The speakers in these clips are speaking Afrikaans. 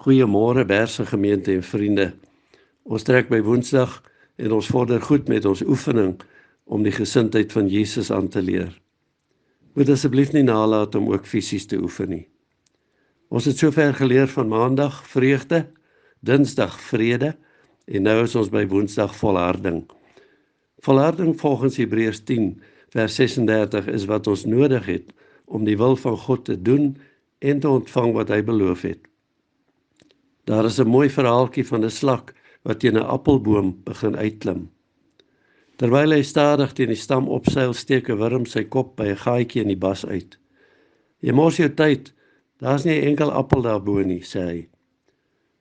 Goeiemôre Berse gemeente en vriende. Ons trek by Woensdag en ons vorder goed met ons oefening om die gesindheid van Jesus aan te leer. Moet asseblief nie nalat om ook fisies te oefen nie. Ons het sover geleer van Maandag vreugde, Dinsdag vrede en nou is ons by Woensdag volharding. Volharding volgens Hebreërs 10 vers 36 is wat ons nodig het om die wil van God te doen en te ontvang wat hy beloof het. Daar is 'n mooi verhaaltjie van 'n slak wat teen 'n appelboom begin uitklim. Terwyl hy stadig teen die stam opseil, steek 'n wurm sy kop by 'n gaatjie in die bas uit. "Jy mors jou tyd, daar's nie 'n enkel appel daarbo nie," sê hy.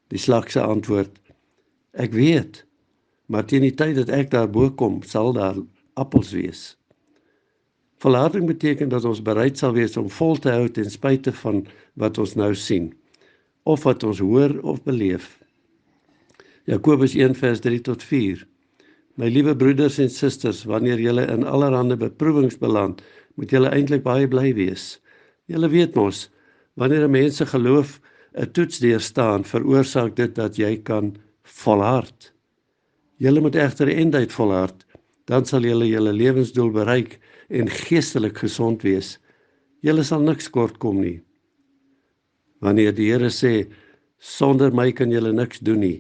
Die slak se antwoord: "Ek weet, maar teen die tyd dat ek daarbo kom, sal daar appels wees." Volharding beteken dat ons bereid sal wees om vol te hou ten spyte van wat ons nou sien, of wat ons hoor of beleef. Jakobus 1 vers 3 tot 4. My liewe broeders en susters, wanneer julle in allerhande beproewings beland, moet julle eintlik baie bly wees. Julle weet mos, wanneer 'n mens se geloof 'n toets deurstaan, veroorsaak dit dat jy kan volhard. Julle moet egter eendag volhard, dan sal julle julle lewensdoel bereik en geestelik gesond wees. Julle sal niks kort kom nie. Wanneer die Here sê, sonder my kan julle niks doen nie,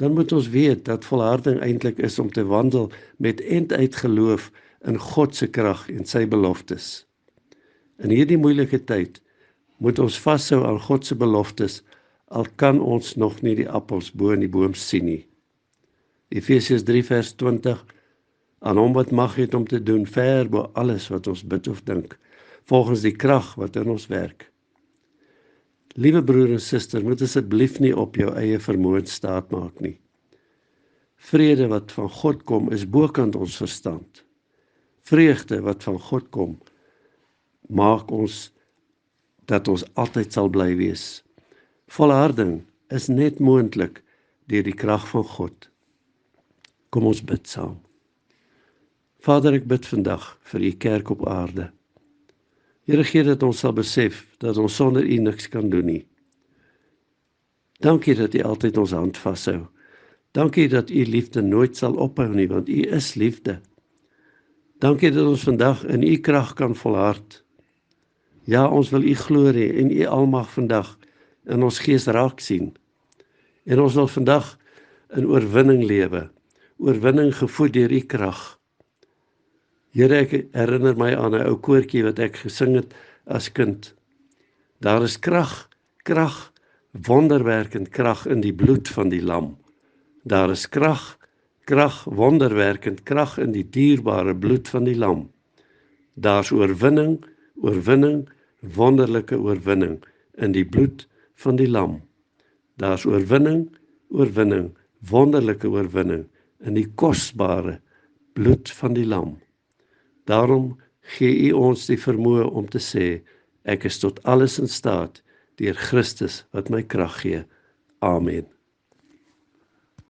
dan moet ons weet dat volharding eintlik is om te wandel met end-uit geloof in God se krag en sy beloftes. In hierdie moeilike tyd moet ons vashou aan God se beloftes, al kan ons nog nie die appels bo in die boom sien nie. Efesiërs 3 vers 20, aan hom wat mag het om te doen ver bo alles wat ons bid of dink, volgens die krag wat in ons werk. Liewe broer en suster, moet asseblief nie op jou eie vermoë staat maak nie. Vrede wat van God kom is bokant ons verstand. Vreugde wat van God kom, maak ons dat ons altyd sal bly wees. Volharding is net moontlik deur die krag van God. Kom ons bid saam. Vader, ek bid vandag vir u kerk op aarde. Here, gee dat ons sal besef dat ons sonder u niks kan doen nie. Dankie dat u altyd ons hand vashou. Dankie dat u liefde nooit sal ophou nie, want u is liefde. Dankie dat ons vandag in u krag kan volhard. Ja, ons wil u glorie en u almag vandag in ons gees raak sien. En ons wil vandag in oorwinning lewe, oorwinning gevoed deur u krag. Here, ek herinner my aan 'n ou koortjie wat ek gesing het as kind. Daar is krag, wonderwerkend krag in die bloed van die lam. Daar is krag, wonderwerkend krag in die dierbare bloed van die lam. Daar's oorwinning, wonderlike oorwinning in die bloed van die lam. Daar's oorwinning, wonderlike oorwinning in die kosbare bloed van die lam. Daarom gee u ons die vermoë om te sê, ek is tot alles in staat deur Christus wat my krag gee. Amen.